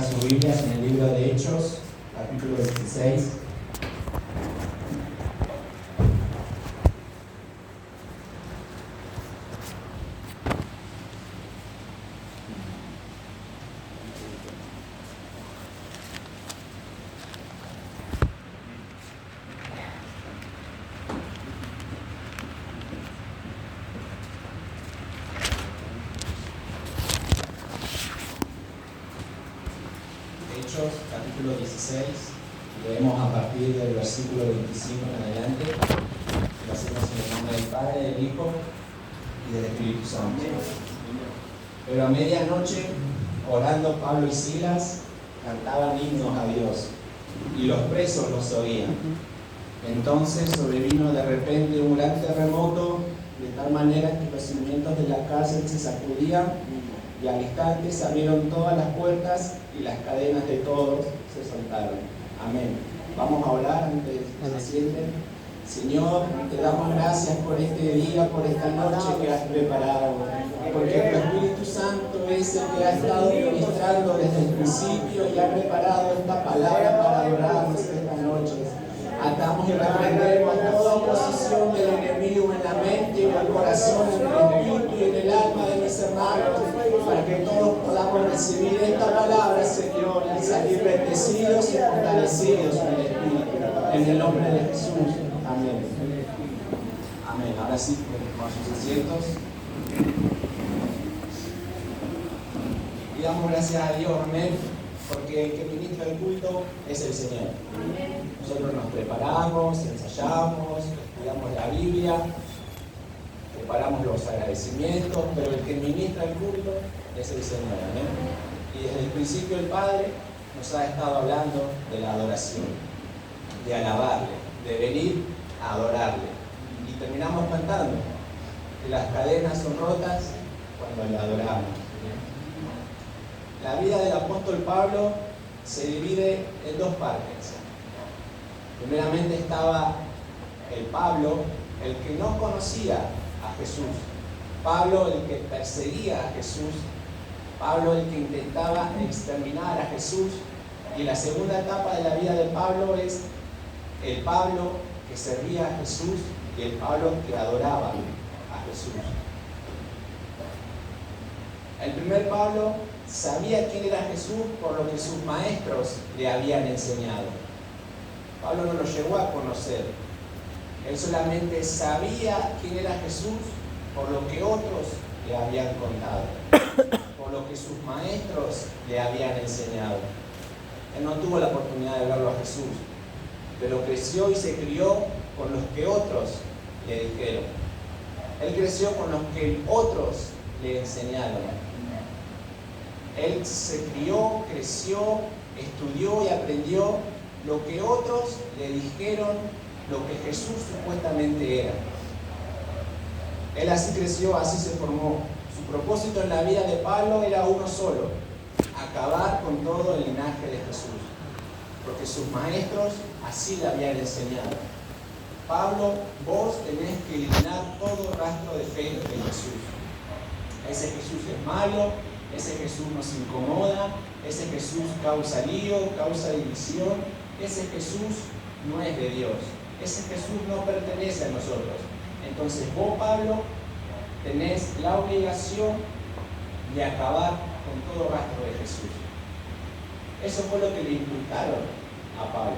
Sus Biblias en el libro de Hechos, capítulo 16. Hechos, capítulo 16, leemos a partir del versículo 25 en adelante. Lo hacemos en el nombre del Padre, del Hijo y del Espíritu Santo. Pero a medianoche, orando Pablo y Silas, cantaban himnos a Dios, y los presos los oían. Entonces sobrevino de repente un gran terremoto, de tal manera que los cimientos de la cárcel se sacudían, y al instante se abrieron todas las puertas y las cadenas de todos se soltaron. Amén. Vamos a orar antes de que se sienten. Señor, te damos gracias por este día, por esta noche que has preparado, porque tu Espíritu Santo es el que ha estado ministrando desde el principio y ha preparado esta palabra para adorarnos esta noche. Atamos y reprendemos toda oposición del enemigo en la mente, en el corazón, en el espíritu y en el alma de mis hermanos, para que todos podamos recibir esta palabra, Señor, y salir bendecidos y fortalecidos en el espíritu. En el nombre de Jesús. Amén. Amén. Ahora sí, tomamos sus asientos. Y damos gracias a Dios, amén, porque el que ministra el culto es el Señor. Nosotros nos preparamos, ensayamos, estudiamos la Biblia, preparamos los agradecimientos, pero el que ministra el culto es el Señor, amén. Y desde el principio el Padre nos ha estado hablando de la adoración, de alabarle, de venir a adorarle. Y terminamos cantando que las cadenas son rotas cuando le adoramos. La vida del apóstol Pablo se divide en dos partes. Primeramente estaba el Pablo, el que no conocía a Jesús. Pablo, el que perseguía a Jesús. Pablo, el que intentaba exterminar a Jesús. Y la segunda etapa de la vida de Pablo es el Pablo que servía a Jesús y el Pablo que adoraba a Jesús. El primer Pablo sabía quién era Jesús por lo que sus maestros le habían enseñado. Pablo no lo llegó a conocer. Él solamente sabía quién era Jesús por lo que otros le habían contado, por lo que sus maestros le habían enseñado. Él no tuvo la oportunidad de verlo a Jesús, pero creció y se crió con los que otros le dijeron. Él creció con los que otros le enseñaron. Él se crió, creció, estudió y aprendió lo que otros le dijeron, lo que Jesús supuestamente era. Él así creció, así se formó. Su propósito en la vida de Pablo era uno solo: acabar con todo el linaje de Jesús, porque sus maestros así le habían enseñado. Pablo, vos tenés que eliminar todo rastro de fe de Jesús. Ese Jesús es malo, ese Jesús nos incomoda, ese Jesús causa lío, causa división, ese Jesús no es de Dios, ese Jesús no pertenece a nosotros. Entonces vos, Pablo, tenés la obligación de acabar con todo rastro de Jesús. Eso fue lo que le inculcaron a Pablo.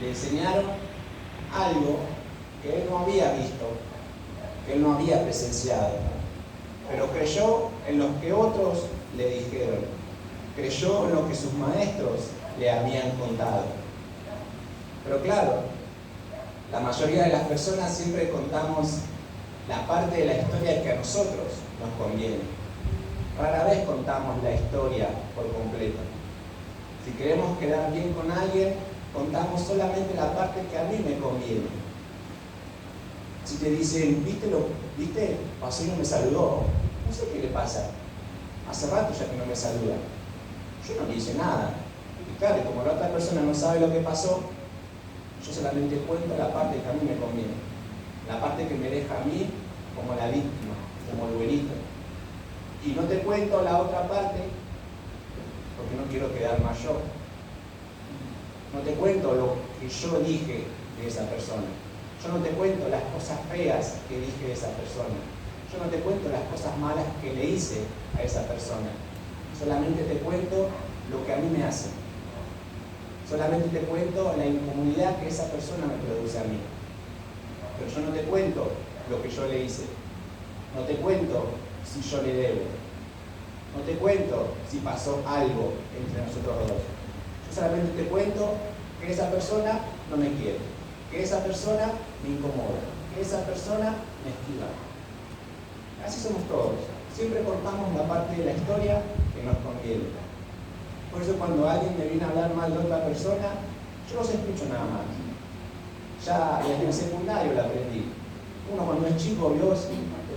Le enseñaron algo que él no había visto, que él no había presenciado, pero creyó en lo que otros le dijeron, creyó en lo que sus maestros le habían contado. Pero claro, la mayoría de las personas siempre contamos la parte de la historia que a nosotros nos conviene. Rara vez contamos la historia por completo. Si queremos quedar bien con alguien, contamos solamente la parte que a mí me conviene. Si te dicen, ¿viste? Pasó y no me saludó. No sé qué le pasa. Hace rato ya que no me saluda. Yo no le hice nada. Y claro, como la otra persona no sabe lo que pasó, yo solamente cuento la parte que a mí me conviene. La parte que me deja a mí como la víctima, como el buenito. Y no te cuento la otra parte porque no quiero quedar mal yo. No te cuento lo que yo dije de esa persona. Yo no te cuento las cosas feas que dije de esa persona. Yo no te cuento las cosas malas que le hice a esa persona. Solamente te cuento lo que a mí me hace. Solamente te cuento la incomodidad que esa persona me produce a mí. Pero yo no te cuento lo que yo le hice. No te cuento si yo le debo. No te cuento si pasó algo entre nosotros dos. Yo solamente te cuento que esa persona no me quiere, que esa persona me incomoda, que esa persona me esquiva. Así somos todos. Siempre cortamos la parte de la historia que nos conviene. Por eso cuando alguien me viene a hablar mal de otra persona, yo no los escucho nada más. Ya desde el secundario lo aprendí. Uno cuando es chico vio los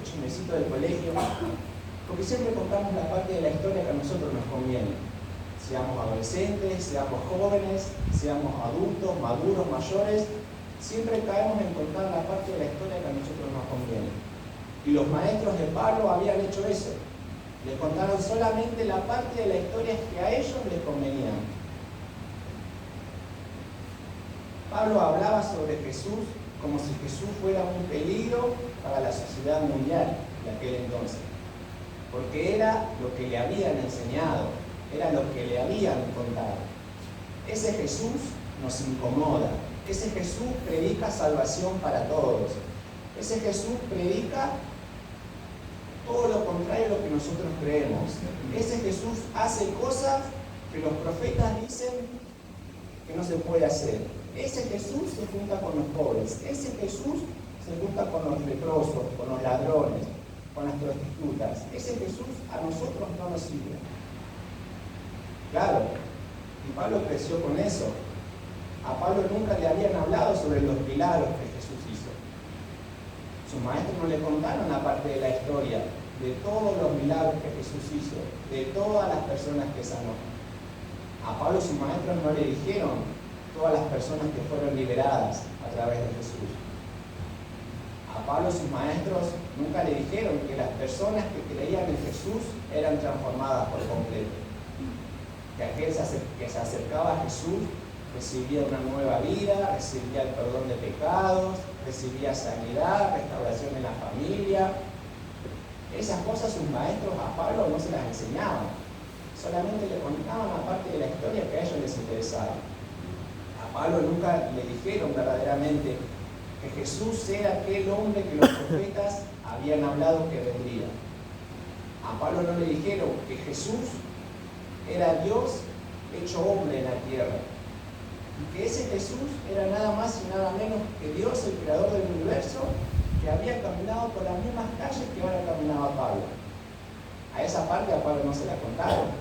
chismecitos del colegio, porque siempre contamos la parte de la historia que a nosotros nos conviene. Seamos adolescentes, seamos jóvenes, seamos adultos, maduros, mayores, siempre caemos en contar la parte de la historia que a nosotros nos conviene. Y los maestros de Pablo habían hecho eso. Les contaron solamente la parte de la historia que a ellos les convenían. Pablo hablaba sobre Jesús como si Jesús fuera un peligro para la sociedad mundial de aquel entonces. Porque era lo que le habían enseñado, era lo que le habían contado. Ese Jesús nos incomoda. Ese Jesús predica salvación para todos. Ese Jesús predica todo lo contrario a lo que nosotros creemos. Ese Jesús hace cosas que los profetas dicen que no se puede hacer. Ese Jesús se junta con los pobres. Ese Jesús se junta con los leprosos, con los ladrones, con las prostitutas. Ese Jesús a nosotros no nos sirve. Claro, y Pablo creció con eso. A Pablo nunca le habían hablado sobre los milagros que Jesús hizo. Sus maestros no le contaron la parte de la historia, de todos los milagros que Jesús hizo, de todas las personas que sanó. A Pablo sus maestros no le dijeron todas las personas que fueron liberadas a través de Jesús. A Pablo sus maestros nunca le dijeron que las personas que creían en Jesús eran transformadas por completo. Que aquel que se acercaba a Jesús recibía una nueva vida, recibía el perdón de pecados, recibía sanidad, restauración en la familia. Esas cosas sus maestros a Pablo no se las enseñaban. Solamente le contaban la parte de la historia que a ellos les interesaba. A Pablo nunca le dijeron verdaderamente que Jesús era aquel hombre que los profetas habían hablado que vendría. A Pablo no le dijeron que Jesús era Dios hecho hombre en la tierra. Y que ese Jesús era nada más y nada menos que Dios, el creador del universo, que había caminado por las mismas calles que ahora caminaba Pablo. A esa parte a Pablo no se la contaron,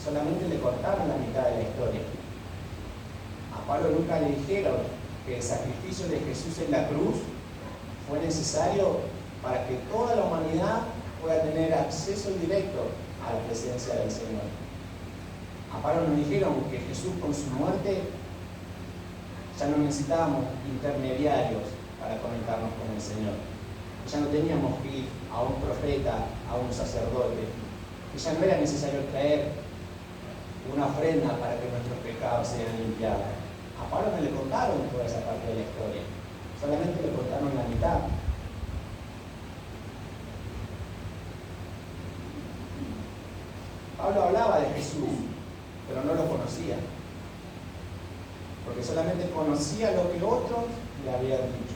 solamente le contaron la mitad de la historia. A Pablo nunca le dijeron que el sacrificio de Jesús en la cruz fue necesario para que toda la humanidad pueda tener acceso directo a la presencia del Señor. A Pablo nos dijeron que Jesús con su muerte ya no necesitábamos intermediarios para conectarnos con el Señor. Ya no teníamos que ir a un profeta, a un sacerdote. Que ya no era necesario traer una ofrenda para que nuestros pecados sean limpiados. A Pablo no le contaron toda esa parte de la historia. Solamente le contaron la mitad. Pablo hablaba de Jesús, pero no lo conocía. Porque solamente conocía lo que otros le habían dicho.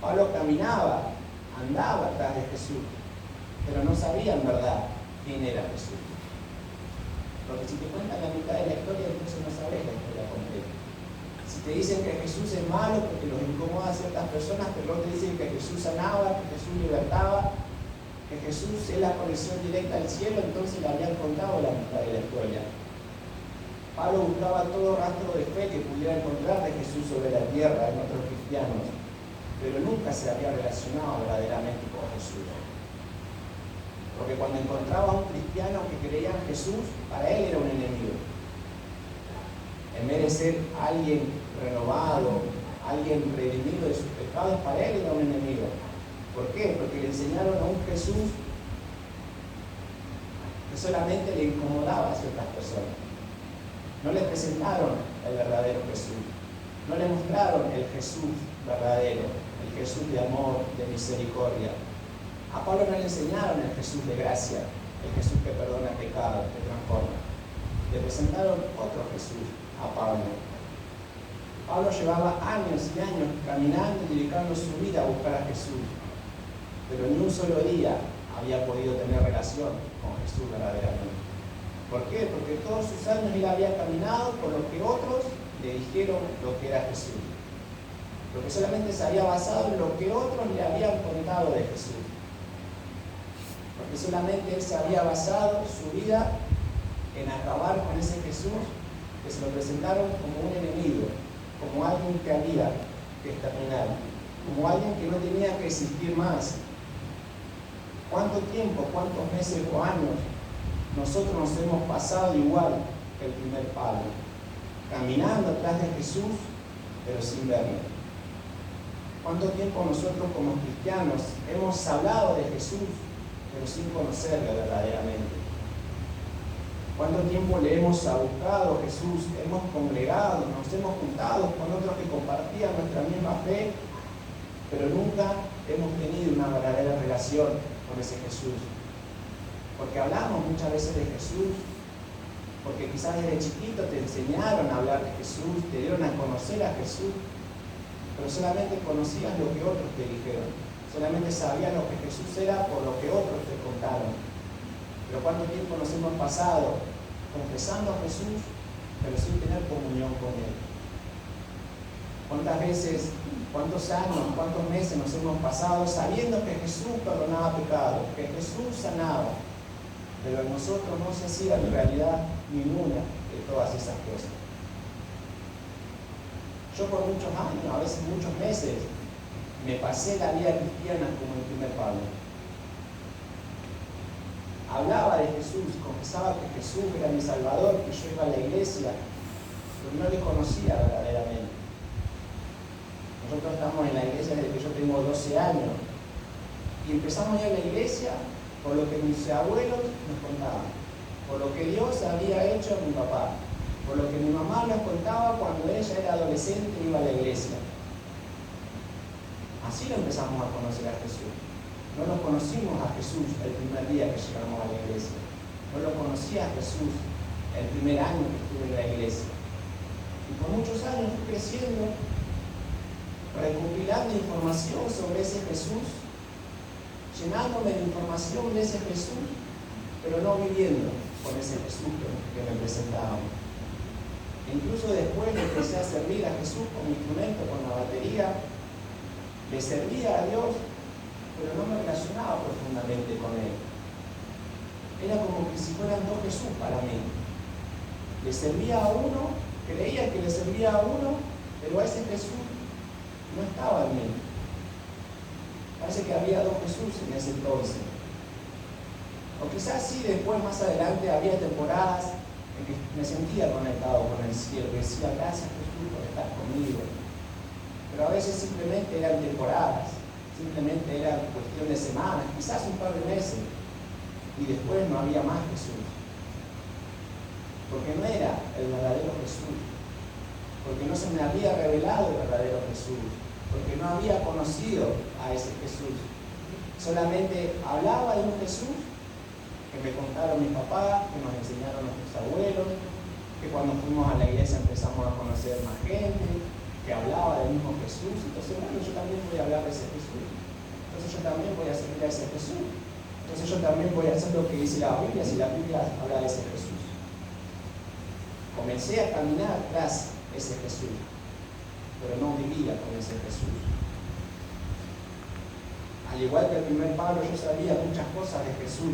Pablo caminaba, andaba atrás de Jesús, pero no sabía en verdad quién era Jesús. Porque si te cuentan la mitad de la historia, entonces no sabes la historia completa. Si te dicen que Jesús es malo porque los incomoda a ciertas personas, pero luego te dicen que Jesús sanaba, que Jesús libertaba, que Jesús es la conexión directa al cielo, entonces le habían contado la mitad de la historia. Pablo buscaba todo rastro de fe que pudiera encontrar de Jesús sobre la tierra en otros cristianos, pero nunca se había relacionado verdaderamente con Jesús. Porque cuando encontraba a un cristiano que creía en Jesús, para él era un enemigo. En vez de ser alguien renovado, alguien redimido de sus pecados, para él era un enemigo. ¿Por qué? Porque le enseñaron a un Jesús que solamente le incomodaba a ciertas personas. No le presentaron el verdadero Jesús. No le mostraron el Jesús verdadero, el Jesús de amor, de misericordia. A Pablo no le enseñaron el Jesús de gracia, el Jesús que perdona pecados, que transforma. Le presentaron otro Jesús a Pablo. Pablo llevaba años y años caminando y dedicando su vida a buscar a Jesús, pero ni un solo día había podido tener relación con Jesús verdaderamente. ¿Por qué? Porque todos sus años él había caminado por lo que otros le dijeron lo que era Jesús. Porque solamente se había basado en lo que otros le habían contado de Jesús. Porque solamente él se había basado su vida en acabar con ese Jesús que se lo presentaron como un enemigo, como alguien que había que exterminar, como alguien que no tenía que existir más. ¿Cuánto tiempo, cuántos meses o años nosotros nos hemos pasado igual que el primer Pablo, caminando atrás de Jesús, pero sin verlo? ¿Cuánto tiempo nosotros como cristianos hemos hablado de Jesús, pero sin conocerlo verdaderamente? ¿Cuánto tiempo le hemos buscado a Jesús? Hemos congregado, nos hemos juntado con otros que compartían nuestra misma fe, pero nunca hemos tenido una verdadera relación con ese Jesús. Porque hablamos muchas veces de Jesús, porque quizás desde chiquito te enseñaron a hablar de Jesús, te dieron a conocer a Jesús, pero solamente conocías lo que otros te dijeron, solamente sabías lo que Jesús era por lo que otros te contaron. Pero ¿cuánto tiempo nos hemos pasado confesando a Jesús, pero sin tener comunión con Él? ¿Cuántas veces, cuántos años, cuántos meses nos hemos pasado sabiendo que Jesús perdonaba pecados, que Jesús sanaba, pero en nosotros no se hacía en realidad ninguna de todas esas cosas? Yo por muchos años, a veces muchos meses, me pasé la vida cristiana como el primer Pablo. Hablaba de Jesús, confesaba que Jesús era mi Salvador, que yo iba a la iglesia, pero no le conocía verdaderamente. Nosotros estamos en la iglesia desde que yo tengo 12 años y empezamos a ir a la iglesia por lo que mis abuelos nos contaban, por lo que Dios había hecho a mi papá, por lo que mi mamá nos contaba cuando ella era adolescente y iba a la iglesia. Así lo empezamos a conocer a Jesús. No lo conocimos a Jesús el primer día que llegamos a la iglesia. No lo conocí a Jesús el primer año que estuve en la iglesia. Y por muchos años fui creciendo, recopilando información sobre ese Jesús, llenándome de información de ese Jesús, pero no viviendo con ese Jesús que me presentaban. Incluso después le empecé a servir a Jesús con mi instrumento, con la batería. Le servía a Dios, pero no me relacionaba profundamente con Él. Era como que si fueran dos Jesús para mí. Le servía a uno, creía que le servía a uno, pero a ese Jesús no estaba en mí. Parece que había dos Jesús en ese entonces. O quizás sí, después, más adelante, había temporadas en que me sentía conectado con el cielo, que decía, gracias Jesús por estar conmigo. Pero a veces simplemente eran temporadas, simplemente era cuestión de semanas, quizás un par de meses, y después no había más Jesús. Porque no era el verdadero Jesús, porque no se me había revelado el verdadero Jesús, porque no había conocido a ese Jesús. Solamente hablaba de un Jesús que me contaron mis papás, que nos enseñaron nuestros abuelos, que cuando fuimos a la iglesia empezamos a conocer más gente, que hablaba del mismo Jesús. Entonces, bueno, yo también voy a hablar de ese Jesús. Entonces yo también voy a seguir a ese Jesús. Entonces yo también voy a hacer lo que dice la Biblia, si la Biblia habla de ese Jesús. Comencé a caminar tras ese Jesús, pero no vivía con ese Jesús. Al igual que el primer Pablo, yo sabía muchas cosas de Jesús,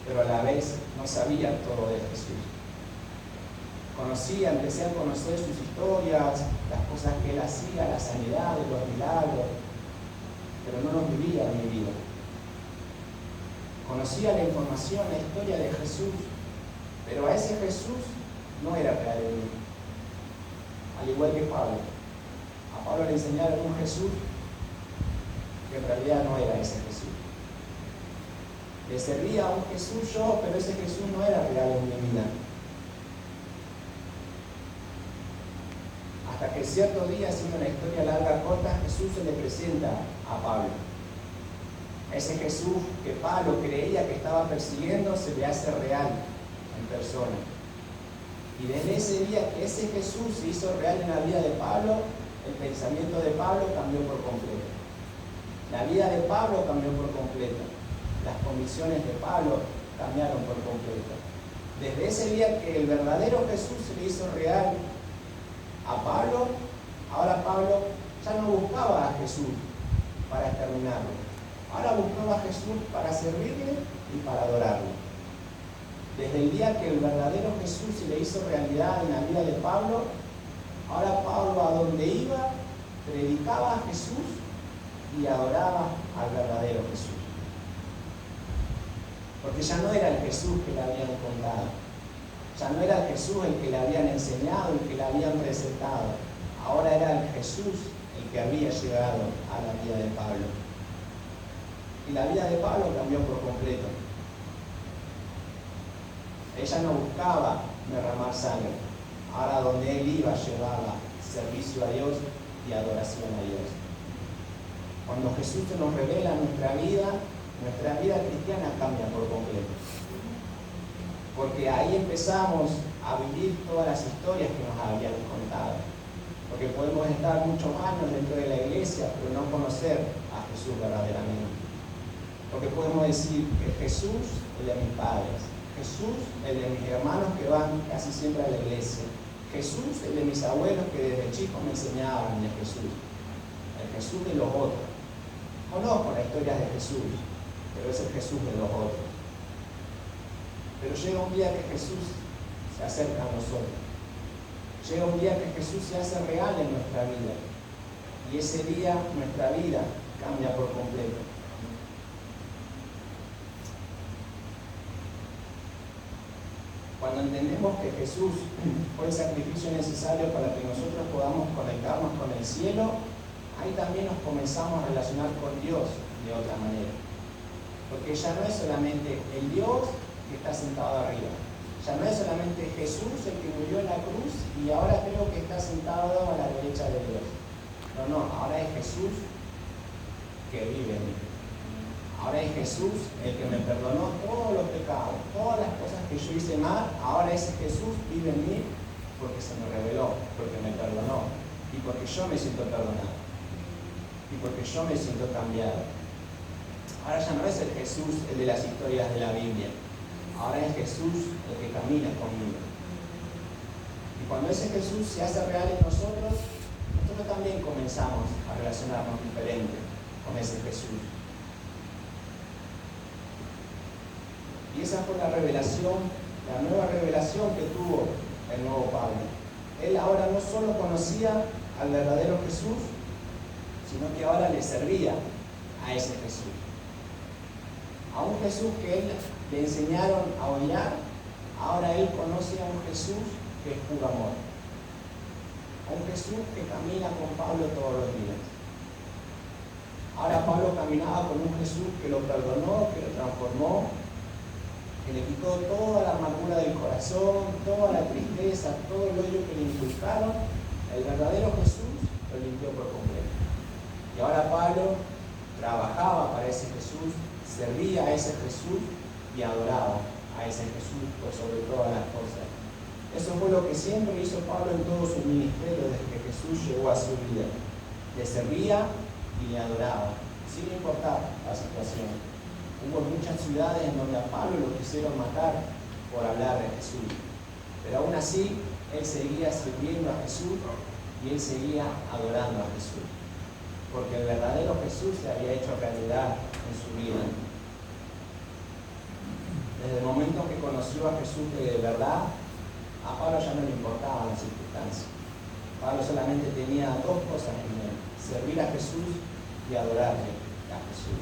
pero a la vez no sabía todo de Jesús. Empecé a conocer sus historias, las cosas que él hacía, las sanidades, los milagros, pero no los vivía en mi vida. Conocía la información, la historia de Jesús, pero a ese Jesús no era real en mí. Al igual que Pablo. A Pablo le enseñaron un Jesús que en realidad no era ese Jesús. Le servía a un Jesús yo, pero ese Jesús no era real en mi vida. Hasta que cierto día, haciendo una historia larga corta, Jesús se le presenta a Pablo. Ese Jesús que Pablo creía que estaba persiguiendo se le hace real en persona. Y desde ese día que ese Jesús se hizo real en la vida de Pablo, el pensamiento de Pablo cambió por completo. La vida de Pablo cambió por completo. Las convicciones de Pablo cambiaron por completo. Desde ese día que el verdadero Jesús se le hizo real a Pablo, ahora Pablo ya no buscaba a Jesús para exterminarlo. Ahora buscaba a Jesús para servirle y para adorarlo. Desde el día que el verdadero Jesús se le hizo realidad en la vida de Pablo, ahora Pablo a donde iba, predicaba a Jesús y adoraba al verdadero Jesús. Porque ya no era el Jesús que le habían contado, ya no era el Jesús el que le habían enseñado, el que le habían presentado. Ahora era el Jesús el que había llegado a la vida de Pablo. Y la vida de Pablo cambió por completo. Ella no buscaba derramar sangre. Ahora donde él iba llevaba servicio a Dios y adoración a Dios. Cuando Jesús nos revela nuestra vida cristiana cambia por completo. Porque ahí empezamos a vivir todas las historias que nos habían contado. Porque podemos estar muchos años dentro de la iglesia, pero no conocer a Jesús verdaderamente. Porque podemos decir que Jesús, el de mis padres, Jesús, el de mis hermanos que van casi siempre a la iglesia, Jesús, el de mis abuelos que desde chicos me enseñaban de Jesús, el Jesús de los otros. Conozco las historias de Jesús, pero es el Jesús de los otros. Pero llega un día que Jesús se acerca a nosotros. Llega un día que Jesús se hace real en nuestra vida. Y ese día nuestra vida cambia por completo. Cuando entendemos que Jesús fue el sacrificio necesario para que nosotros podamos conectarnos con el cielo, ahí también nos comenzamos a relacionar con Dios de otra manera. Porque ya no es solamente el Dios que está sentado arriba. Ya no es solamente Jesús el que murió en la cruz y ahora creo que está sentado a la derecha de Dios. No, ahora es Jesús que vive en mí. Ahora es Jesús el que me perdonó todos los pecados, todas las cosas que yo hice mal. Ahora ese Jesús vive en mí porque se me reveló, porque me perdonó y porque yo me siento perdonado y porque yo me siento cambiado. Ahora ya no es el Jesús el de las historias de la Biblia. Ahora es Jesús el que camina conmigo. Y cuando ese Jesús se hace real en nosotros, nosotros también comenzamos a relacionarnos diferente con ese Jesús. Y esa fue la revelación, la nueva revelación que tuvo el nuevo Pablo. Él ahora no solo conocía al verdadero Jesús, sino que ahora le servía a ese Jesús. A un Jesús que él le enseñaron a odiar, ahora él conoce a un Jesús que es puro amor. A un Jesús que camina con Pablo todos los días. Ahora Pablo caminaba con un Jesús que lo perdonó, que lo transformó, que le quitó toda la amargura del corazón, toda la tristeza, todo el odio que le inculcaron. El verdadero Jesús lo limpió por completo. Y ahora Pablo trabajaba para ese Jesús, servía a ese Jesús y adoraba a ese Jesús por sobre todas las cosas. Eso fue lo que siempre hizo Pablo en todo su ministerio desde que Jesús llegó a su vida. Le servía y le adoraba, sin importar la situación. Hubo muchas ciudades en donde a Pablo lo quisieron matar por hablar de Jesús. Pero aún así, él seguía sirviendo a Jesús y él seguía adorando a Jesús. Porque el verdadero Jesús se había hecho realidad en su vida. Desde el momento que conoció a Jesús de verdad, a Pablo ya no le importaban las circunstancias. Pablo solamente tenía dos cosas en mente: servir a Jesús y adorarle a Jesús.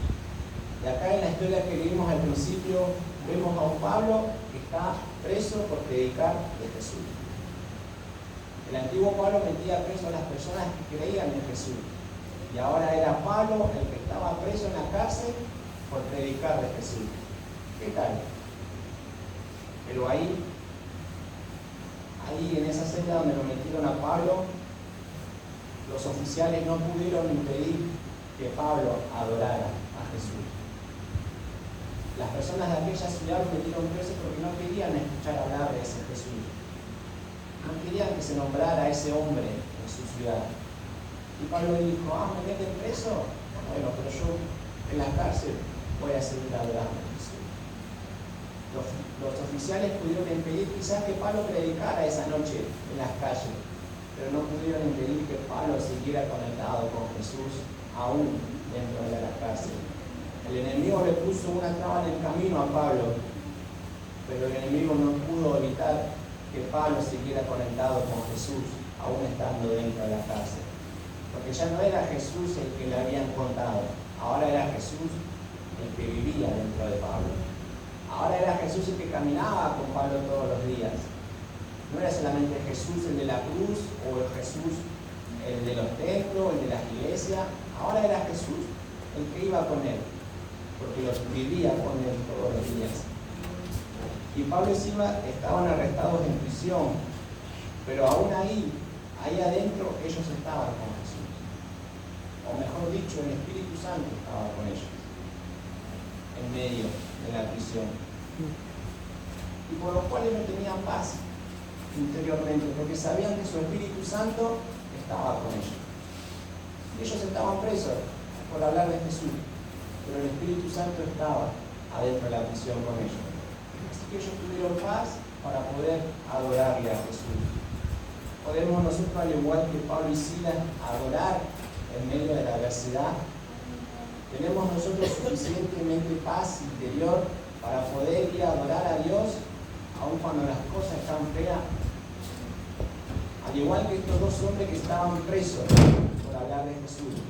Y acá en la historia que vimos al principio, vemos a un Pablo que está preso por predicar de Jesús. El antiguo Pablo metía preso a las personas que creían en Jesús. Y ahora era Pablo el que estaba preso en la cárcel por predicar de Jesús. ¿Qué tal? Pero ahí en esa celda donde lo metieron a Pablo, los oficiales no pudieron impedir que Pablo adorara a Jesús. Las personas de aquella ciudad lo metieron preso porque no querían escuchar hablar de ese Jesús. No querían que se nombrara a ese hombre en su ciudad. Y Pablo dijo, ¿me meten preso? Bueno, pero yo en la cárcel voy a seguir adorando a Jesús. Los oficiales pudieron impedir quizás que Pablo predicara esa noche en las calles, pero no pudieron impedir que Pablo siguiera conectado con Jesús aún dentro de la cárcel. El enemigo le puso una traba en el camino a Pablo, pero el enemigo no pudo evitar que Pablo siguiera conectado con Jesús aún estando dentro de la cárcel. Porque ya no era Jesús el que le habían contado, ahora era Jesús el que vivía dentro de Pablo. Ahora era Jesús el que caminaba con Pablo todos los días. No era solamente Jesús el de la cruz o el Jesús el de los templos, el de las iglesias. Ahora era Jesús el que iba con él, porque los vivía con él todos los días. Y Pablo y Silas estaban arrestados en prisión, pero aún ahí adentro ellos estaban con Jesús. O mejor dicho, el Espíritu Santo estaba con ellos, en medio de la prisión. Y por lo cual ellos tenían paz interiormente, porque sabían que su Espíritu Santo estaba con ellos. Ellos estaban presos por hablar de Jesús, pero el Espíritu Santo estaba adentro de la prisión con ellos. Así que ellos tuvieron paz para poder adorarle a Jesús. ¿Podemos nosotros, al igual que Pablo y Silas, adorar en medio de la adversidad? ¿Tenemos nosotros suficientemente paz interior para poder ir a adorar a Dios aun cuando las cosas están feas? Al igual que estos dos hombres que estaban presos por hablar de Jesús,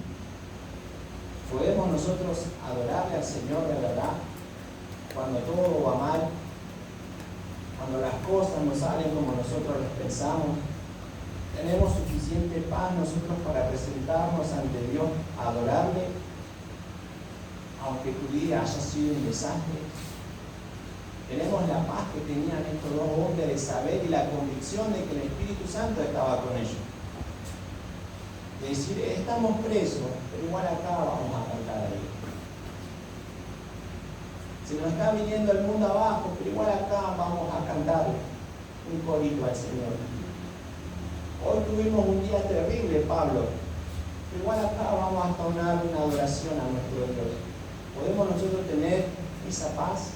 ¿podemos nosotros adorarle al Señor de verdad cuando todo va mal? Cuando las cosas no salen como nosotros las pensamos. ¿Tenemos suficiente paz nosotros para presentarnos ante Dios a adorarle, aunque tu día haya sido un desastre? Tenemos la paz que tenían estos dos hombres de saber y la convicción de que el Espíritu Santo estaba con ellos. De decir, estamos presos, pero igual acá vamos a cantar a Dios. Se nos está viniendo el mundo abajo, pero igual acá vamos a cantar un corito al Señor. Hoy tuvimos un día terrible, Pablo, pero igual acá vamos a entonar una adoración a nuestro Dios. ¿Podemos nosotros tener esa paz,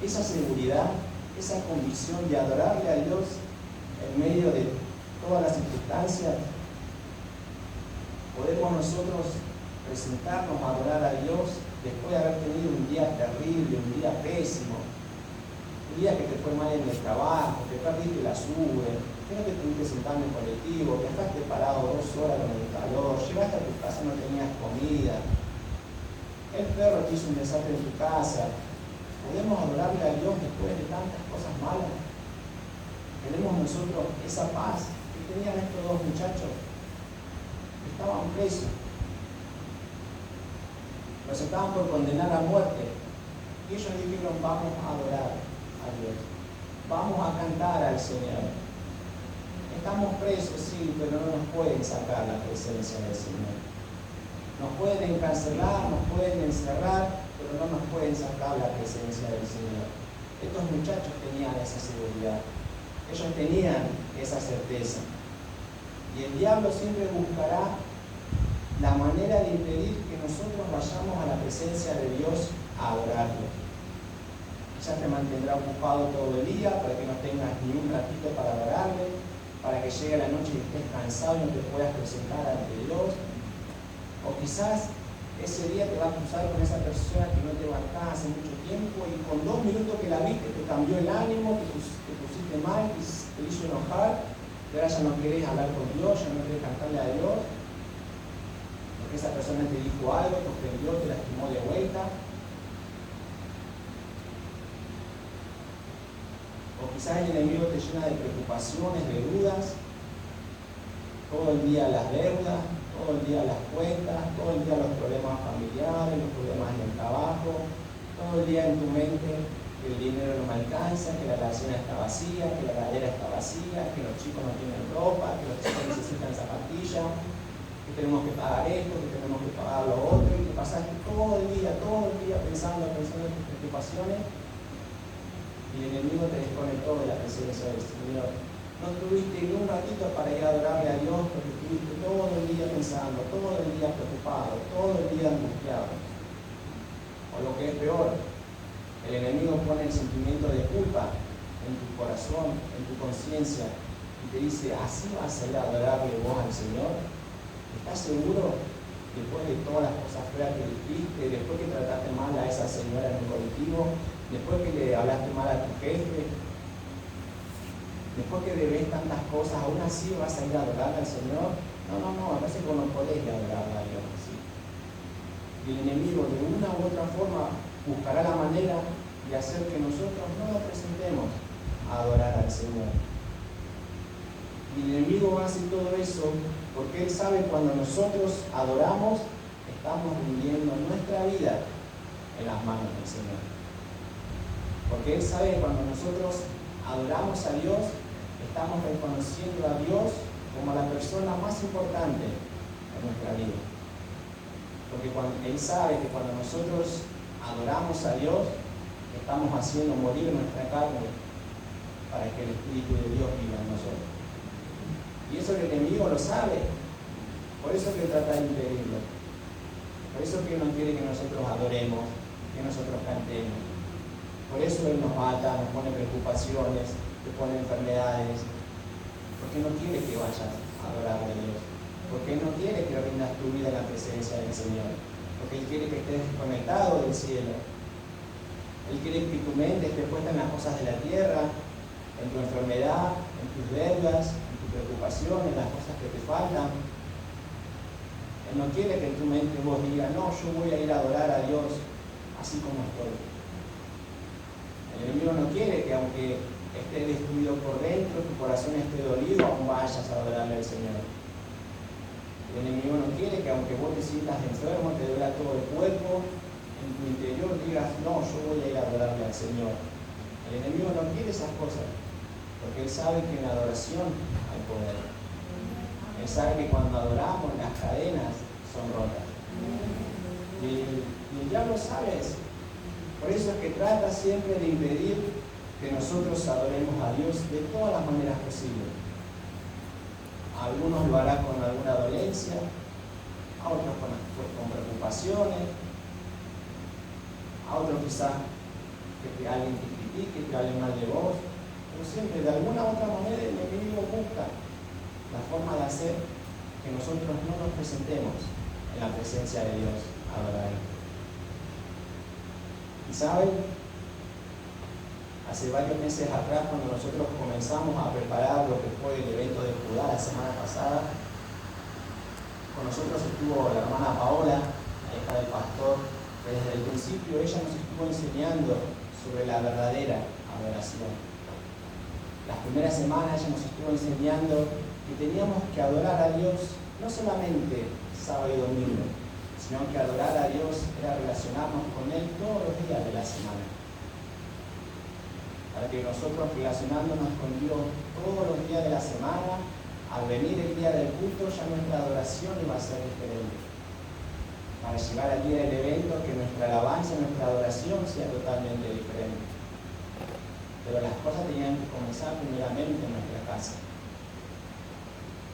esa seguridad, esa convicción de adorarle a Dios en medio de todas las circunstancias? ¿Podemos nosotros presentarnos a adorar a Dios después de haber tenido un día terrible, un día pésimo, un día que te fue mal en el trabajo, que perdiste la sube, que no te pudiste sentar en el colectivo, que dejaste parado 2 horas con el calor, llegaste a tu casa y no tenías comida, el perro te hizo un desastre en tu casa? ¿Podemos adorarle a Dios después de tantas cosas malas? ¿Tenemos nosotros esa paz que tenían estos dos muchachos? Estaban presos, los estaban por condenar a muerte, y ellos dijeron, vamos a adorar a Dios, vamos a cantar al Señor. Estamos presos, sí, pero no nos pueden sacar la presencia del Señor. Nos pueden encarcelar, nos pueden encerrar, pero no nos pueden sacar la presencia del Señor. Estos muchachos tenían esa seguridad, ellos tenían esa certeza. Y el diablo siempre buscará la manera de impedir que nosotros vayamos a la presencia de Dios a adorarlo. Ya te mantendrá ocupado todo el día para que no tengas ni un ratito para adorarle, para que llegue la noche y estés cansado y no te puedas presentar ante Dios. O quizás ese día te va a cruzar con esa persona que no te bancaba hace mucho tiempo y con 2 minutos que la viste te cambió el ánimo, te pusiste mal, te hizo enojar, y ahora ya no querés hablar con Dios, ya no querés cantarle a Dios, porque esa persona te dijo algo, te ofendió, te lastimó de vuelta. O quizás el enemigo te llena de preocupaciones, de dudas, todo el día las deudas, todo el día las cuentas, todo el día los problemas familiares, los problemas en el trabajo, todo el día en tu mente que el dinero no me alcanza, que la alacena está vacía, que la heladera está vacía, que los chicos no tienen ropa, que los chicos necesitan zapatillas, que tenemos que pagar esto, que tenemos que pagar lo otro, y que pasaste todo el día pensando en tus preocupaciones, y el enemigo te desconectó de la presencia del Señor. No tuviste ni un ratito para ir a adorarle a Dios porque estuviste todo el día pensando, todo el día preocupado, todo el día angustiado. O lo que es peor, el enemigo pone el sentimiento de culpa en tu corazón, en tu conciencia, y te dice, ¿así vas a ir a adorarle vos al Señor? ¿Estás seguro? Después de todas las cosas feas que dijiste, después que trataste mal a esa señora en el colectivo, después que le hablaste mal a tu jefe, después que debes tantas cosas, ¿aún así vas a ir a adorar al Señor? No, a veces vos no podés ir a adorar a Dios así. Y el enemigo de una u otra forma buscará la manera de hacer que nosotros no nos presentemos a adorar al Señor. Y el enemigo hace todo eso porque él sabe cuando nosotros adoramos, estamos rindiendo nuestra vida en las manos del Señor. Porque él sabe que cuando nosotros adoramos a Dios, estamos reconociendo a Dios como la persona más importante en nuestra vida. Porque él sabe que cuando nosotros adoramos a Dios, estamos haciendo morir nuestra carne para que el Espíritu de Dios viva en nosotros. Y eso el enemigo lo sabe. Por eso que trata de impedirlo. Por eso que no quiere que nosotros adoremos, que nosotros cantemos. Por eso él nos mata, nos pone preocupaciones, te pone enfermedades. Porque no quiere que vayas a adorar a Dios. Porque él no quiere que rindas tu vida en la presencia del Señor. Porque él quiere que estés desconectado del cielo. Él quiere que tu mente esté puesta en las cosas de la tierra, en tu enfermedad, en tus deudas, en tus preocupaciones, en las cosas que te faltan. Él no quiere que en tu mente vos digas, no, yo voy a ir a adorar a Dios así como estoy. El enemigo no quiere que aunque estés destruido por dentro, tu corazón esté dolido, aún vayas a adorarle al Señor. El enemigo no quiere que aunque vos te sientas enfermo, te duela todo el cuerpo, en tu interior digas, no, yo voy a ir a adorarle al Señor. El enemigo no quiere esas cosas, porque él sabe que en la adoración hay poder. Él sabe que cuando adoramos las cadenas son rotas. Y el diablo sabe eso. Por eso es que trata siempre de impedir que nosotros adoremos a Dios de todas las maneras posibles. A algunos lo hará con alguna dolencia, a otros con preocupaciones, a otros quizás que alguien te critique, que hablen mal de vos, pero siempre de alguna u otra manera el enemigo busca la forma de hacer que nosotros no nos presentemos en la presencia de Dios a adorar. Y saben, hace varios meses atrás, cuando nosotros comenzamos a preparar lo que fue el evento de Judá la semana pasada, con nosotros estuvo la hermana Paola, la hija del pastor, que desde el principio ella nos estuvo enseñando sobre la verdadera adoración. Las primeras semanas ella nos estuvo enseñando que teníamos que adorar a Dios no solamente sábado y domingo, sino que adorar a Dios era relacionarnos con Él todos los días de la semana. Para que nosotros relacionándonos con Dios todos los días de la semana, al venir el día del culto ya nuestra adoración iba a ser diferente. Para llegar al día del evento, que nuestra alabanza, nuestra adoración sea totalmente diferente. Pero las cosas tenían que comenzar primeramente en nuestra casa.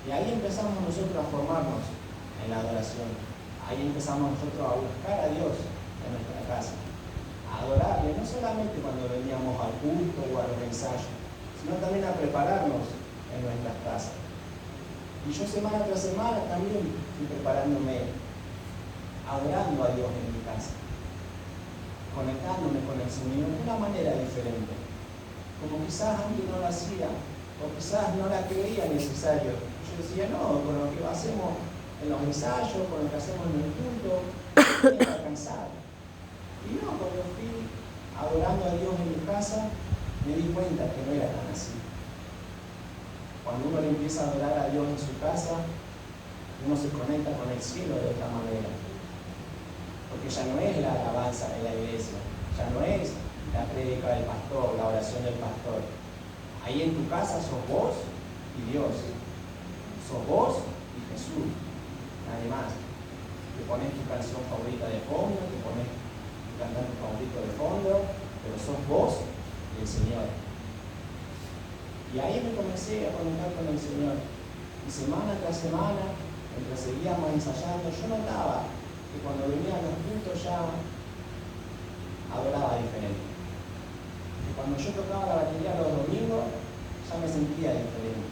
Y ahí empezamos nosotros a formarnos en la adoración. Ahí empezamos nosotros a buscar a Dios en nuestra casa. A adorarle, no solamente cuando veníamos al culto o a los ensayos, sino también a prepararnos en nuestras casas. Y yo semana tras semana también fui preparándome, adorando a Dios en mi casa, conectándome con el Señor de una manera diferente, como quizás antes no lo hacía, o quizás no la creía necesario. Yo decía, no, con lo que hacemos en los ensayos, con lo que hacemos en el culto, no me va a alcanzar. Y no, cuando fui adorando a Dios en mi casa, me di cuenta que no era tan así. Cuando uno le empieza a adorar a Dios en su casa, uno se conecta con el cielo de otra manera. Porque ya no es la alabanza en la iglesia, ya no es la prédica del pastor, la oración del pastor. Ahí en tu casa sos vos y Dios. Sos vos y Jesús. Nadie más. Te pones tu canción favorita de fondo, te pones tu cantante favorito de fondo, pero sos vos y el Señor. Y ahí me comencé a conectar con el Señor. Y semana tras semana, mientras seguíamos ensayando, yo notaba que cuando venían los cultos ya adoraba diferente. Y cuando yo tocaba la batería los domingos, ya me sentía diferente.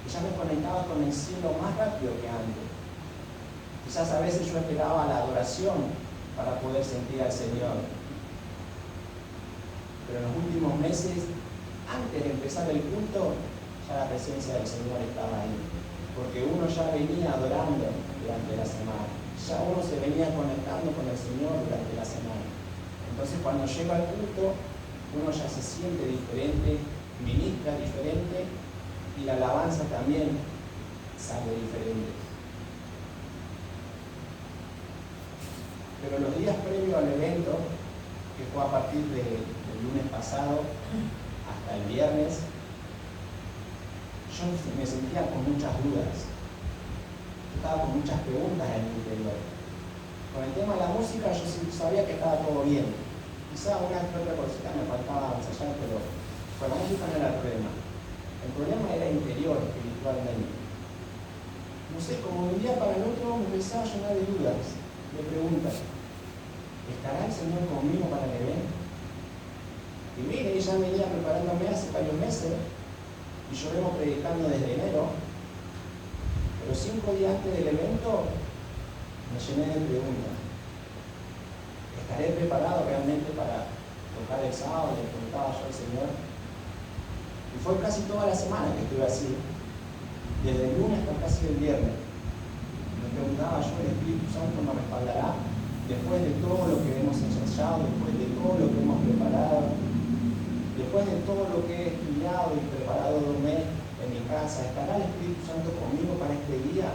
Y ya me conectaba con el cielo más rápido que antes. Quizás a veces yo esperaba la adoración para poder sentir al Señor. Pero en los últimos meses, antes de empezar el culto, ya la presencia del Señor estaba ahí. Porque uno ya venía adorando durante la semana. Ya uno se venía conectando con el Señor durante la semana. Entonces cuando llega al culto, uno ya se siente diferente, ministra diferente y la alabanza también sale diferente. Pero los días previos al evento, que fue a partir del lunes pasado hasta el viernes, yo me sentía con muchas dudas. Yo estaba con muchas preguntas en mi interior. Con el tema de la música yo sabía que estaba todo bien. Quizá una que otra cosita me faltaba ensayar, pero con la música no era el problema. El problema era interior, espiritualmente. No sé, como de un día para el otro me empezaba a llenar de dudas, de preguntas. ¿Estará el Señor conmigo para el evento? Y mire, ella venía preparándome hace varios meses y yo vengo predicando desde enero, pero 5 días antes del evento me llené de preguntas. ¿Estaré preparado realmente para tocar el sábado? Le preguntaba yo al Señor. Y fue casi toda la semana que estuve así, desde el lunes hasta casi el viernes. Me preguntaba yo, ¿el Espíritu Santo me respaldará? Después de todo lo que hemos ensayado, después de todo lo que hemos preparado, después de todo lo que he estudiado y preparado dormir en mi casa, ¿estará el Espíritu Santo conmigo para este día?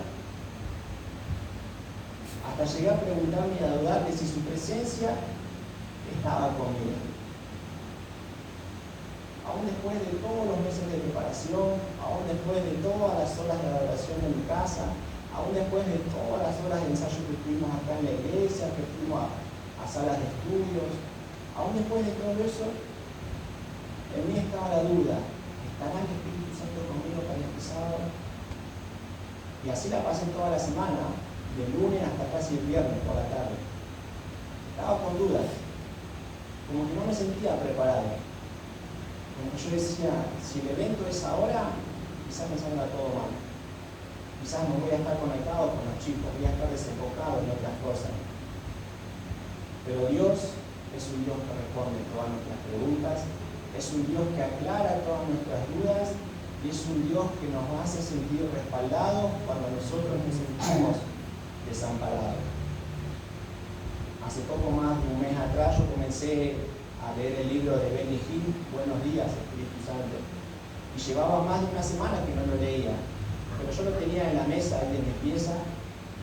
Hasta llegué a preguntarme y a dudar de si su presencia estaba conmigo. Aún después de todos los meses de preparación, aún después de todas las horas de adoración en mi casa, aún después de todas las horas de ensayo que tuvimos acá en la iglesia, que fuimos a salas de estudios, aún después de todo eso, en mí estaba la duda, ¿estará el Espíritu Santo conmigo para este sábado? Y así la pasé toda la semana, del lunes hasta casi el viernes por la tarde. Estaba con dudas, como que no me sentía preparado. Como que yo decía, si el evento es ahora, quizás me salga todo mal. Quizás no voy a estar conectado con los chicos, voy a estar desenfocado en otras cosas. Pero Dios es un Dios que responde todas nuestras preguntas, es un Dios que aclara todas nuestras dudas y es un Dios que nos hace sentir respaldados cuando nosotros nos sentimos desamparados. Hace poco más de un mes atrás yo comencé a leer el libro de Benny Hinn, Buenos días, Espíritu Santo, y llevaba más de una semana que no lo leía. Pero yo lo tenía en la mesa ahí en mi pieza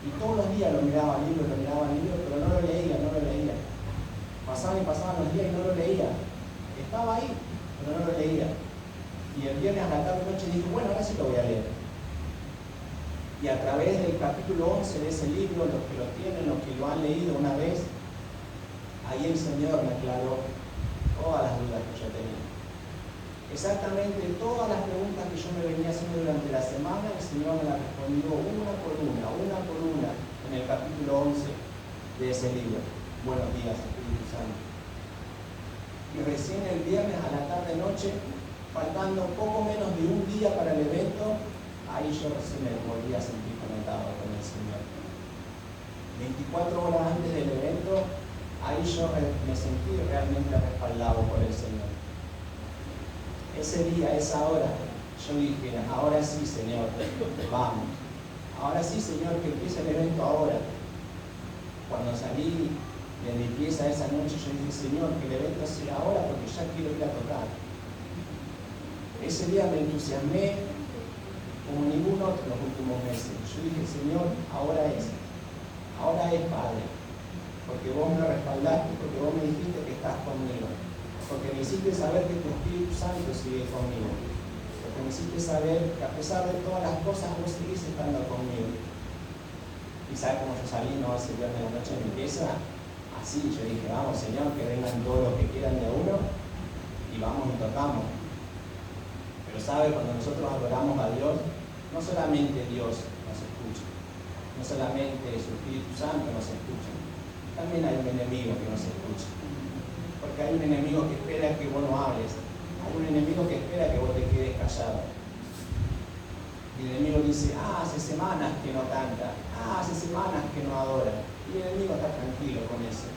y todos los días lo miraba al libro, pero no lo leía. Pasaban y pasaban los días y no lo leía. Estaba ahí, pero no lo leía. Y el viernes a la tarde-noche dije, bueno, ahora sí lo voy a leer. Y a través del capítulo 11 de ese libro, los que lo tienen, los que lo han leído una vez, ahí el Señor me aclaró todas las dudas que yo tenía. Exactamente todas las preguntas que yo me venía haciendo durante la semana, el Señor me las respondió una por una, en el capítulo 11 de ese libro. Buenos días, Espíritu Santo. Y recién el viernes a la tarde-noche, faltando poco menos de un día para el evento, ahí yo recién me volví a sentir conectado con el Señor. 24 horas antes del evento, ahí yo me sentí realmente respaldado por el Señor. Ese día, esa hora, yo dije, ahora sí, Señor, vamos. Ahora sí, Señor, que empiece el evento ahora. Cuando salí de mi pieza esa noche, yo dije, Señor, que el evento sea ahora porque ya quiero ir a tocar. Ese día me entusiasmé como ningún otro en los últimos meses. Yo dije, Señor, ahora es Padre, porque vos me respaldaste, porque vos me dijiste que estás conmigo. Porque me hiciste saber que tu Espíritu Santo sigue conmigo. Porque me hiciste saber que a pesar de todas las cosas vos seguís estando conmigo. Y sabes cómo yo salí, no, ese viernes de la noche en mi pieza, así, yo dije, vamos Señor, que vengan todos los que quieran de uno, y vamos y tocamos. Pero sabe, cuando nosotros adoramos a Dios, no solamente Dios nos escucha, no solamente su Espíritu Santo nos escucha, también hay un enemigo que nos escucha. Porque hay un enemigo que espera que vos no hables, hay un enemigo que espera que vos te quedes callado. Y el enemigo dice, hace semanas que no canta, hace semanas que no adora. Y el enemigo está tranquilo con eso.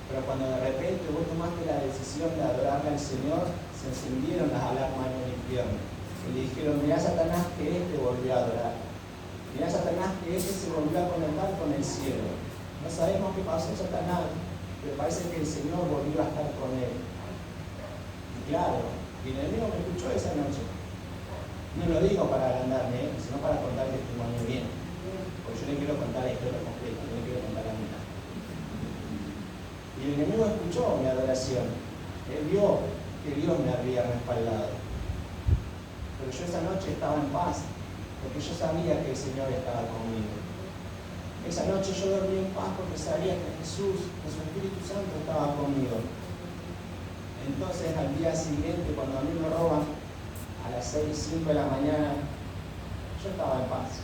Pero cuando de repente vos tomaste la decisión de adorarle al Señor, se encendieron las alarmas en el infierno. Y le dijeron, mirá Satanás que este volvió a adorar. Mirá Satanás que este se volvió a conectar con el cielo. No sabemos qué pasó Satanás, pero parece que el Señor volvió a estar con él. Y claro, y el enemigo me escuchó esa noche. No lo digo para agrandarme, sino para contar el testimonio bien. Porque yo le quiero contar la historia completa, no le quiero contar la mitad. Y el enemigo escuchó mi adoración. Él vio que Dios me había respaldado. Pero yo esa noche estaba en paz, porque yo sabía que el Señor estaba conmigo. Esa noche yo dormí en paz porque sabía que Jesús, que su Espíritu Santo estaba conmigo. Entonces al día siguiente, cuando a mí me roban, a las 6, 5 de la mañana, yo estaba en paz.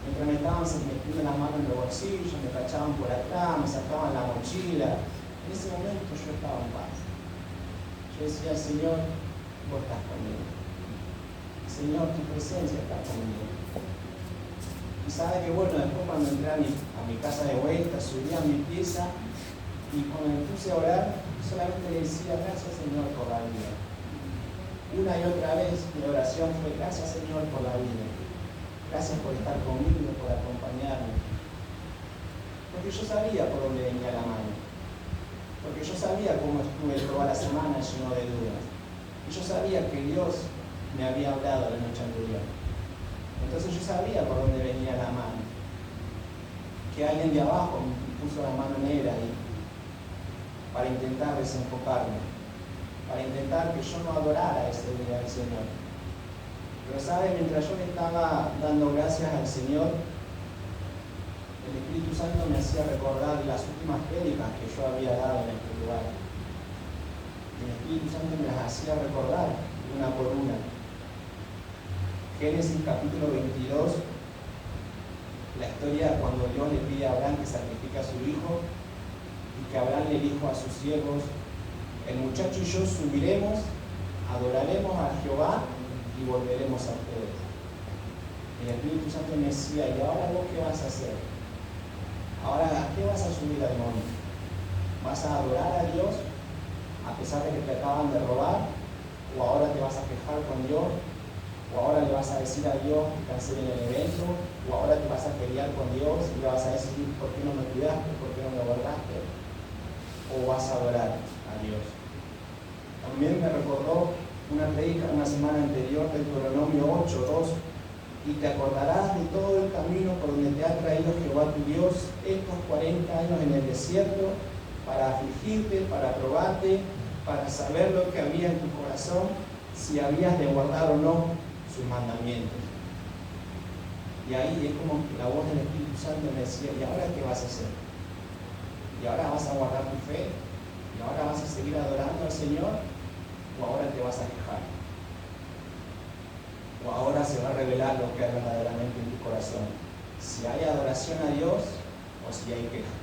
Mientras me estaban metiendo las manos en los bolsillos, me cachaban por atrás, me sacaban la mochila. En ese momento yo estaba en paz. Yo decía, Señor, vos estás conmigo. Señor, tu presencia está conmigo. Y sabe que bueno, después cuando entré a mi casa de vuelta, subí a mi pieza y cuando me puse a orar, solamente le decía, gracias Señor por la vida. Una y otra vez mi oración fue, gracias Señor por la vida. Gracias por estar conmigo, por acompañarme. Porque yo sabía por dónde venía la mano. Porque yo sabía cómo estuve toda la semana lleno de dudas. Y yo sabía que Dios me había hablado la noche anterior. Entonces yo sabía por dónde venía la mano. Que alguien de abajo me puso la mano negra ahí para intentar desenfocarme. Para intentar que yo no adorara ese día al Señor. Pero sabe, mientras yo le estaba dando gracias al Señor, el Espíritu Santo me hacía recordar las últimas prédicas que yo había dado en este lugar. Y el Espíritu Santo me las hacía recordar una por una. Génesis capítulo 22, la historia cuando Dios le pide a Abraham que sacrifique a su hijo y que Abraham le dijo a sus siervos, el muchacho y yo subiremos, adoraremos a Jehová y volveremos a ustedes. El Espíritu Santo me decía, ¿y ahora vos qué vas a hacer? Ahora, ¿a qué vas a subir al monte? ¿Vas a adorar a Dios a pesar de que te acaban de robar? ¿O ahora te vas a quejar con Dios? ¿O ahora le vas a decir a Dios que cancelen el evento? ¿O ahora te vas a pelear con Dios y le vas a decir, ¿por qué no me cuidaste? ¿Por qué no me guardaste? ¿O vas a adorar a Dios? También me recordó una predica una semana anterior del Deuteronomio 8:2, y te acordarás de todo el camino por donde te ha traído Jehová tu Dios estos 40 años en el desierto, para afligirte, para probarte, para saber lo que había en tu corazón, si habías de guardar o no sus mandamientos. Y ahí es como la voz del Espíritu Santo me decía, ¿y ahora qué vas a hacer? ¿Y ahora vas a guardar tu fe? ¿Y ahora vas a seguir adorando al Señor? ¿O ahora te vas a quejar? ¿O ahora se va a revelar lo que hay verdaderamente en tu corazón? Si hay adoración a Dios o si hay queja.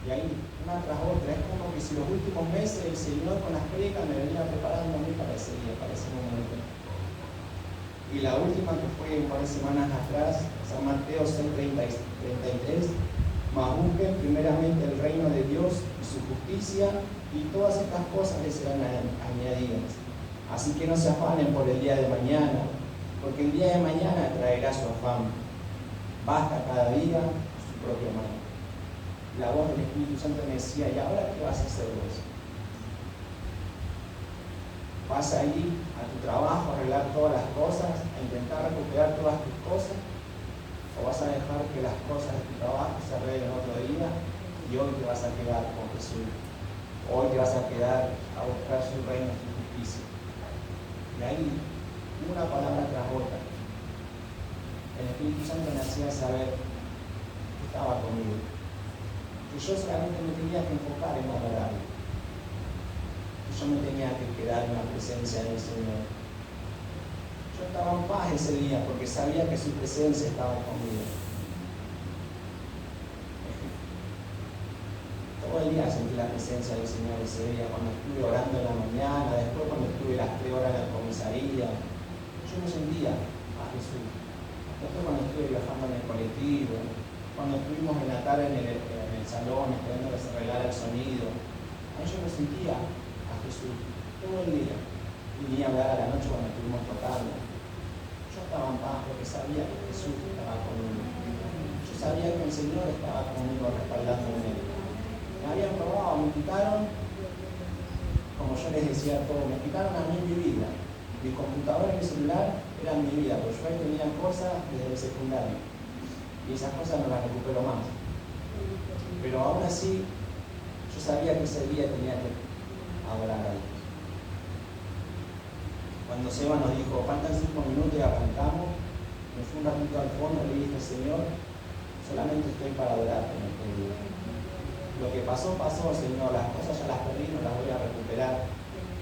Y ahí, una tras otra, es como que si los últimos meses el Señor con las predicas me venía preparando a mí para ese día, para ese momento. Y la última, que fue un par de semanas atrás, San Mateo 6:33, mas busquen primeramente el reino de Dios y su justicia, y todas estas cosas les serán añadidas. Así que no se afanen por el día de mañana, porque el día de mañana traerá su afán. Basta cada día su propio mal. La voz del Espíritu Santo me decía, ¿y ahora qué vas a hacer vos? ¿Vas a ir a tu trabajo a arreglar todas las cosas, a intentar recuperar todas tus cosas? ¿O vas a dejar que las cosas de tu trabajo se arreglen otro día y hoy te vas a quedar con Jesús? Hoy te vas a quedar a buscar su reino, su justicia. Y ahí, una palabra tras otra, el Espíritu Santo me hacía saber que estaba conmigo. Que yo solamente me tenía que enfocar en adorarlo. Que yo me tenía que quedar en la presencia del Señor. Yo estaba en paz ese día porque sabía que su presencia estaba conmigo. Todo el día sentí la presencia del Señor ese día, cuando estuve orando en la mañana, después cuando estuve las 3 horas en la comisaría. Yo no sentía a Jesús. Después cuando estuve viajando en el colectivo, cuando estuvimos en la tarde en el salón esperando que se arreglara el sonido, ahí yo no sentía a Jesús todo el día. Y ni hablar a la noche cuando estuvimos tocando. Yo estaba en paz porque sabía que Jesús estaba conmigo. Yo sabía que el Señor estaba conmigo respaldándome. Me habían probado, me quitaron, como yo les decía a todos, me quitaron a mí mi vida. Mi computadora y mi celular eran mi vida, porque yo ahí tenía cosas desde el secundario. Y esas cosas no las recupero más. Pero aún así, yo sabía que ese día tenía que adorar a Dios. Cuando Seba nos dijo, faltan 5 minutos y arrancamos, me fui un ratito al fondo y le dije, Señor, solamente estoy para adorarte en este día. Lo que pasó, pasó, Señor, las cosas ya las perdí, no las voy a recuperar,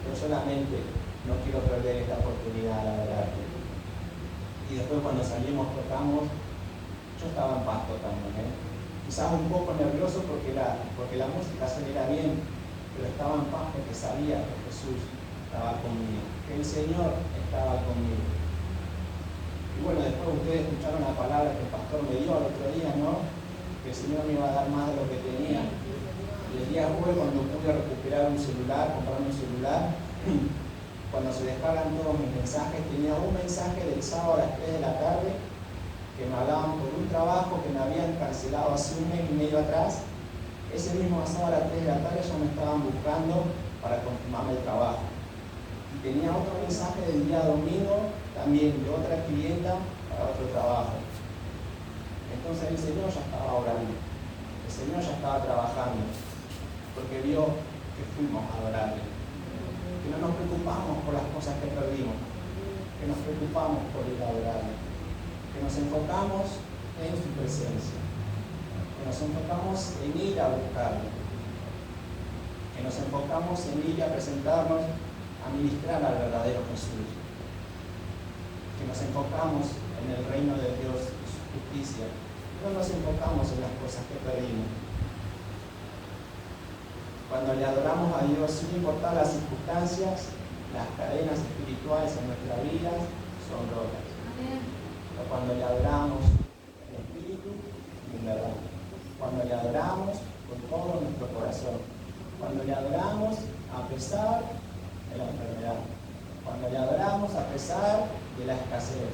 pero solamente no quiero perder esta oportunidad de adorarte. Y después cuando salimos, tocamos, yo estaba en paz tocando, quizás un poco nervioso porque la música sonara bien, pero estaba en paz porque sabía que Jesús estaba conmigo, que el Señor estaba conmigo. Y bueno, después ustedes escucharon la palabra que el pastor me dio el otro día, ¿no? Que el Señor me iba a dar más de lo que tenía. Y el día jueves, cuando pude recuperar un celular, comprarme un celular, cuando se descargan todos mis mensajes, tenía un mensaje del sábado a las 3 de la tarde que me hablaban por un trabajo que me habían cancelado hace 1 mes y medio atrás. Ese mismo sábado a las 3 de la tarde ya me estaban buscando para confirmarme el trabajo. Y tenía otro mensaje del día domingo, también de otra clienta para otro trabajo. Entonces el Señor ya estaba orando, el Señor ya estaba trabajando, porque vio que fuimos a adorarle, que no nos preocupamos por las cosas que perdimos, que nos preocupamos por ir a adorarle, que nos enfocamos en su presencia, que nos enfocamos en ir a buscarle, que nos enfocamos en ir a presentarnos a ministrar al verdadero Jesús, que nos enfocamos en el reino de Dios y su justicia, no nos enfocamos en las cosas que perdimos. Cuando le adoramos a Dios, sin importar las circunstancias, las cadenas espirituales en nuestra vida son rotas. Pero cuando le adoramos en espíritu y en verdad, cuando le adoramos con todo nuestro corazón, cuando le adoramos a pesar de la enfermedad, cuando le adoramos a pesar de la escasez,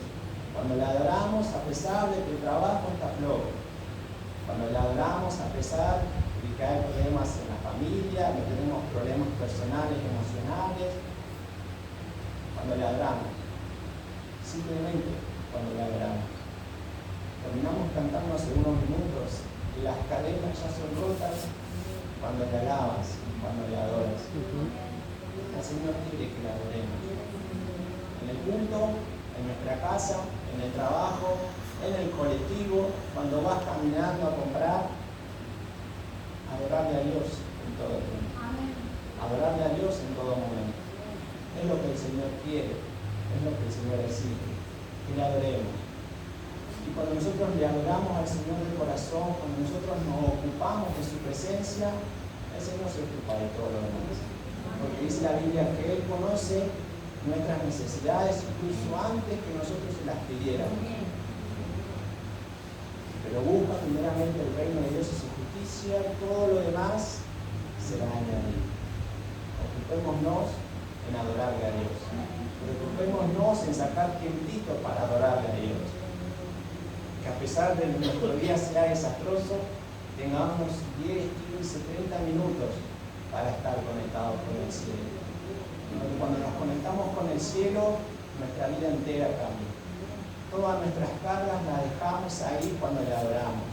cuando le adoramos a pesar de que el trabajo está flojo, cuando le adoramos a pesar de que hay problemas en la familia, que tenemos problemas personales, emocionales, cuando le adoramos, simplemente cuando le adoramos. Terminamos cantando hace unos minutos y las cadenas ya son rotas cuando le alabas, cuando le adoras. El Señor quiere que le adoremos. En el culto, en nuestra casa, en el trabajo, en el colectivo, cuando vas caminando a comprar, adorarle a Dios en todo tiempo. Adorarle a Dios en todo momento. Es lo que el Señor quiere, es lo que el Señor exige, que le adoremos. Y cuando nosotros le adoramos al Señor de corazón, cuando nosotros nos ocupamos de su presencia, el Señor se ocupa de todo lo demás. Porque dice la Biblia que Él conoce nuestras necesidades incluso antes que nosotros se las pidiéramos. Pero busca primeramente el reino de Dios y su justicia, y todo lo demás será añadido. Ocupémonos en adorarle a Dios. Preocupémonos en sacar tiempito para adorarle a Dios. Que a pesar de que nuestro día sea desastroso, tengamos 10, 15, 30 minutos para estar conectados con el cielo. Porque cuando nos conectamos con el cielo, nuestra vida entera cambia. Todas nuestras cargas las dejamos ahí cuando le adoramos.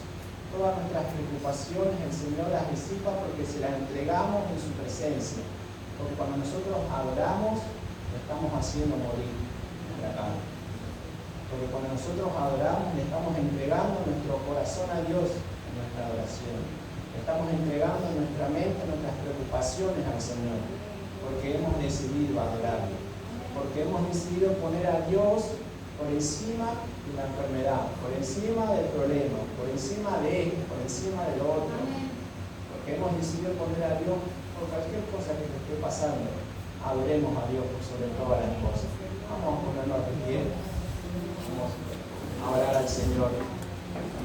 todas nuestras preocupaciones el Señor las disipa porque se las entregamos en su presencia. Porque cuando nosotros adoramos, lo estamos haciendo morir nuestra carne. Porque cuando nosotros adoramos, le estamos entregando nuestro corazón a Dios en nuestra adoración. Le estamos entregando nuestra mente, nuestras preocupaciones al Señor. Porque hemos decidido adorarlo. Porque hemos decidido poner a Dios por encima de la enfermedad, por encima del problema, por encima de esto, por encima del otro. Porque hemos decidido poner a Dios por cualquier cosa que te esté pasando. Adoremos a Dios por sobre todas las cosas. Vamos a ponernos de pie. Vamos a orar al Señor.